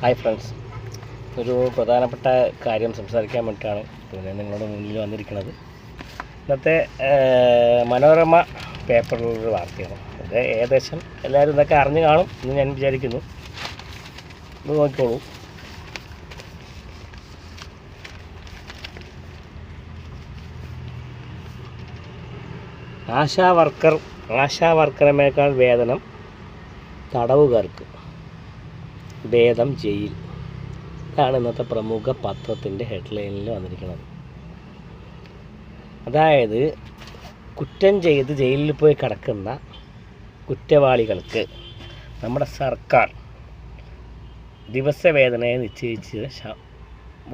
Hi friends, ഒരു പ്രധാനപ്പെട്ട കാര്യം സംസാരിക്കാൻ വേണ്ടിയിട്ടാണ് പിന്നെ നിങ്ങളുടെ മുന്നിൽ വന്നിരിക്കുന്നത്. ഇന്നത്തെ മനോരമ പേപ്പറിലൊരു വാർത്തയാണ്. ഇത് ഏകദേശം എല്ലാവരും ഇതൊക്കെ അറിഞ്ഞു കാണും എന്ന് ഞാൻ വിചാരിക്കുന്നു. ഇത് നോക്കിക്കോളൂ. ആശാ വർക്കറിനേക്കാൾ വേതനം തടവുകാർക്ക്, ഭേദം ജയിൽ. ഇതാണ് ഇന്നത്തെ പ്രമുഖ പത്രത്തിൻ്റെ ഹെഡ്ലൈനിൽ വന്നിരിക്കുന്നത്. അതായത് കുറ്റം ചെയ്ത് ജയിലിൽ പോയി കിടക്കുന്ന കുറ്റവാളികൾക്ക് നമ്മുടെ സർക്കാർ ദിവസവേതനയെ നിശ്ചയിച്ചത്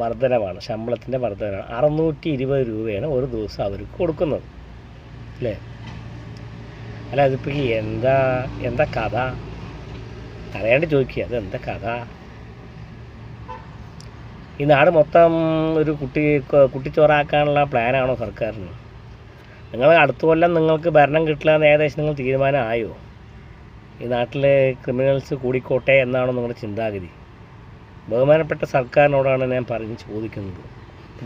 വർധനവാണ്, ശമ്പളത്തിൻ്റെ വർധനവാണ്. 620 രൂപയാണ് ഒരു ദിവസം അവർക്ക് കൊടുക്കുന്നത്, അല്ലേ? അല്ല, അതിപ്പോൾ എന്താ കഥ അറിയാണ്ട് ചോദിക്കുക, അതെന്താ കഥ? ഈ നാട് മൊത്തം ഒരു കുട്ടിച്ചോറാക്കാനുള്ള പ്ലാനാണോ സർക്കാരിന്? നിങ്ങൾ അടുത്ത കൊല്ലം നിങ്ങൾക്ക് ഭരണം കിട്ടില്ല എന്ന് ഏകദേശം നിങ്ങൾ തീരുമാനമായോ? ഈ നാട്ടിലെ ക്രിമിനൽസ് കൂടിക്കോട്ടെ എന്നാണോ നിങ്ങളുടെ ചിന്താഗതി? ബഹുമാനപ്പെട്ട സർക്കാരിനോടാണ് ഞാൻ പറഞ്ഞ് ചോദിക്കുന്നത്.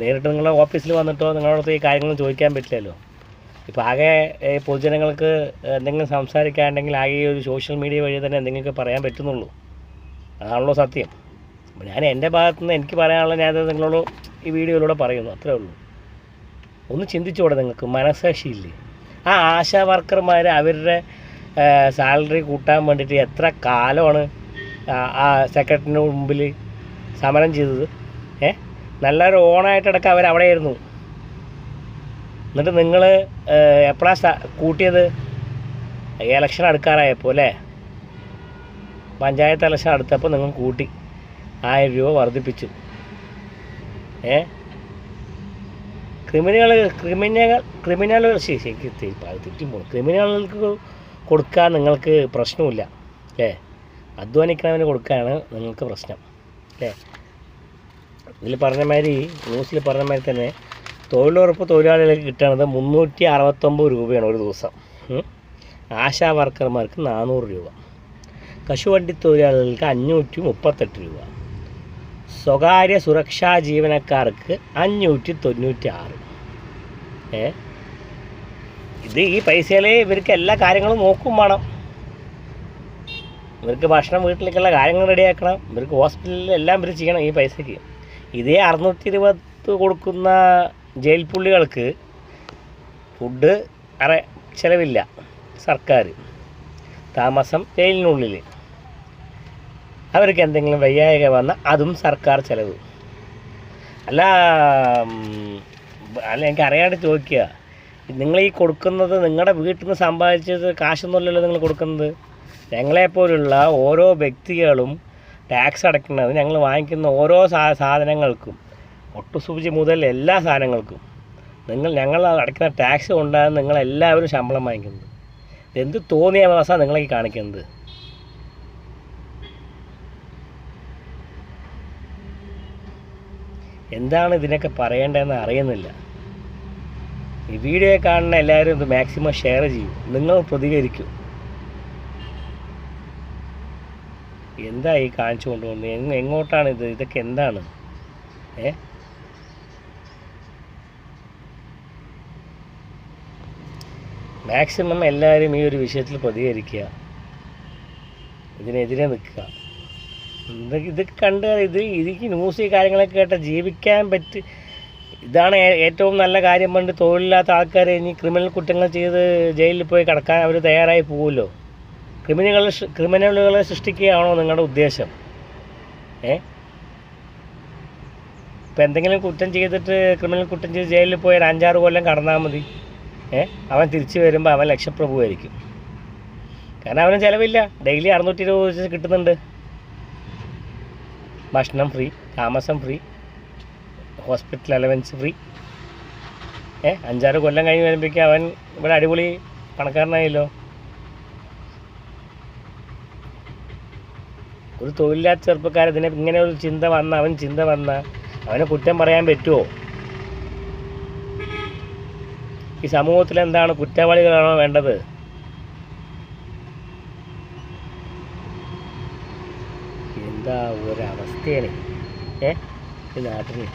നേരിട്ട് നിങ്ങളുടെ ഓഫീസിൽ വന്നിട്ടോ നിങ്ങളോടത്ത് ഈ കാര്യങ്ങൾ ചോദിക്കാൻ പറ്റില്ലല്ലോ. ഇപ്പോൾ ആകെ പൊതുജനങ്ങൾക്ക് എന്തെങ്കിലും സംസാരിക്കാനുണ്ടെങ്കിൽ ആകെ ഒരു സോഷ്യൽ മീഡിയ വഴി തന്നെ എന്തെങ്കിലുമൊക്കെ പറയാൻ പറ്റുന്നുള്ളൂ. അതാണല്ലോ സത്യം. ഞാൻ എൻ്റെ ഭാഗത്തുനിന്ന് എനിക്ക് പറയാനുള്ള ഞാൻ നിങ്ങളോട് ഈ വീഡിയോയിലൂടെ പറയുന്നു, അത്രേ ഉള്ളൂ. ഒന്ന് ചിന്തിച്ചോടെ, നിങ്ങൾക്ക് മനസ്സാക്ഷിയില്ലേ? ആ ആശാ വർക്കർമാർ അവരുടെ സാലറി കൂട്ടാൻ വേണ്ടിയിട്ട് എത്ര കാലമാണ് ആ സെക്രട്ടറിന് മുമ്പിൽ സമരം ചെയ്തത്? നല്ലൊരു ഓണായിട്ടടക്കം അവരവിടെയായിരുന്നു. എന്നിട്ട് നിങ്ങൾ എപ്പോഴാണ് കൂട്ടിയത്? ഇലക്ഷൻ അടുക്കാറായപ്പോൾ അല്ലേ? പഞ്ചായത്ത് ഇലക്ഷൻ അടുത്തപ്പോൾ നിങ്ങൾ കൂട്ടി 1000 രൂപ വർദ്ധിപ്പിച്ചു. ക്രിമിനലുകൾക്ക് കൊടുക്കാൻ നിങ്ങൾക്ക് പ്രശ്നമില്ല, അല്ലേ? അധ്വാനിക്കണവന് കൊടുക്കാനാണ് നിങ്ങൾക്ക് പ്രശ്നം, അല്ലേ? ഇതിൽ പറഞ്ഞ മാതിരി, ന്യൂസിൽ പറഞ്ഞ മാതിരി തന്നെ തൊഴിലുറപ്പ് തൊഴിലാളികൾക്ക് കിട്ടുന്നത് 369 രൂപയാണ് ഒരു ദിവസം. ആശാ വർക്കർമാർക്ക് 400 രൂപ, കശുവണ്ടി തൊഴിലാളികൾക്ക് 538 രൂപ, സ്വകാര്യ സുരക്ഷാ ജീവനക്കാർക്ക് 596. ഇത് ഈ പൈസയിലേ ഇവർക്ക് എല്ലാ കാര്യങ്ങളും നോക്കും വേണം. ഇവർക്ക് ഭക്ഷണം, വീട്ടിലേക്കുള്ള കാര്യങ്ങൾ റെഡിയാക്കണം, ഇവർക്ക് ഹോസ്പിറ്റലിൽ എല്ലാം ഇവർ ചെയ്യണം ഈ പൈസയ്ക്ക്. ഇതേ 620 കൊടുക്കുന്ന ജയിൽ പുള്ളികൾക്ക് ഫുഡ് ചിലവില്ല, സർക്കാർ. താമസം ജയിലിനുള്ളിൽ. അവർക്ക് എന്തെങ്കിലും വയ്യായിക വന്നാൽ അതും സർക്കാർ ചിലവ്. അല്ല എനിക്ക് അറിയാണ്ട് ചോദിക്കുക, നിങ്ങൾ ഈ കൊടുക്കുന്നത് നിങ്ങളുടെ വീട്ടിൽ നിന്ന് സമ്പാദിച്ചത് കാശൊന്നുമല്ലല്ലോ നിങ്ങൾ കൊടുക്കുന്നത്. ഞങ്ങളെപ്പോലുള്ള ഓരോ വ്യക്തികളും ടാക്സ് അടയ്ക്കുന്നത്, ഞങ്ങൾ വാങ്ങിക്കുന്ന ഓരോ സാധനങ്ങൾക്കും, ഒട്ടുസൂചി മുതൽ എല്ലാ സാധനങ്ങൾക്കും ഞങ്ങൾ അടയ്ക്കുന്ന ടാക്സ് കൊണ്ടാണ് നിങ്ങളെല്ലാവരും ശമ്പളം വാങ്ങിക്കുന്നത്. എന്ത് തോന്നിയ അവസ്ഥ നിങ്ങളീ കാണിക്കുന്നത്? എന്താണ് ഇതിനൊക്കെ പറയേണ്ടതെന്ന് അറിയുന്നില്ല. ഈ വീഡിയോ കാണുന്ന എല്ലാവരും ഇത് മാക്സിമം ഷെയർ ചെയ്യും, നിങ്ങൾ പ്രതികരിക്കും. എന്താ ഈ കാണിച്ചു കൊണ്ടുപോകുന്നത്? എങ്ങോട്ടാണ് ഇതൊക്കെ എന്താണ്? മാക്സിമം എല്ലാവരും ഈ ഒരു വിഷയത്തിൽ പ്രതികരിക്കുക, ഇതിനെതിരെ നിൽക്കുക. ഇതൊക്കെ കണ്ട് ഇതിക്ക് ന്യൂസ് ഈ കാര്യങ്ങളൊക്കെ കേട്ട ജീവിക്കാൻ ഇതാണ് ഏറ്റവും നല്ല കാര്യം. പണ്ട് തൊഴിലില്ലാത്ത ആൾക്കാർ ഇനി ക്രിമിനൽ കുറ്റങ്ങൾ ചെയ്ത് ജയിലിൽ പോയി കിടക്കാൻ അവർ തയ്യാറായി പോകുമല്ലോ. ക്രിമിനലുകളെ സൃഷ്ടിക്കുകയാണോ നിങ്ങളുടെ ഉദ്ദേശം? ഇപ്പം എന്തെങ്കിലും കുറ്റം ചെയ്തിട്ട് ക്രിമിനൽ കുറ്റം ചെയ്ത് ജയിലിൽ പോയി 5-6 കൊല്ലം കടന്നാൽ മതി. അവൻ തിരിച്ചു വരുമ്പോൾ അവൻ ലക്ഷപ്രഭുവായിരിക്കും. കാരണം അവന് ചിലവില്ല. ഡെയിലി 620 വെച്ച് കിട്ടുന്നുണ്ട്. ഭക്ഷണം ഫ്രീ, താമസം ഫ്രീ, ഹോസ്പിറ്റൽ അലവൻസ് ഫ്രീ. 5-6 കൊല്ലം കഴിഞ്ഞ് വരുമ്പോഴേക്കും അവൻ ഇവിടെ അടിപൊളി പണക്കാരനായല്ലോ. ഒരു തൊഴിലില്ലാത്ത ചെറുപ്പക്കാരതിനെ ഇങ്ങനെ ഒരു ചിന്ത വന്ന അവനെ കുറ്റം പറയാൻ പറ്റുമോ? ഈ സമൂഹത്തിൽ എന്താണ്, കുറ്റവാളികളാണോ വേണ്ടത്? എന്താ ഒരവസ്ഥയാണ് ഈ നാട്ടിന്.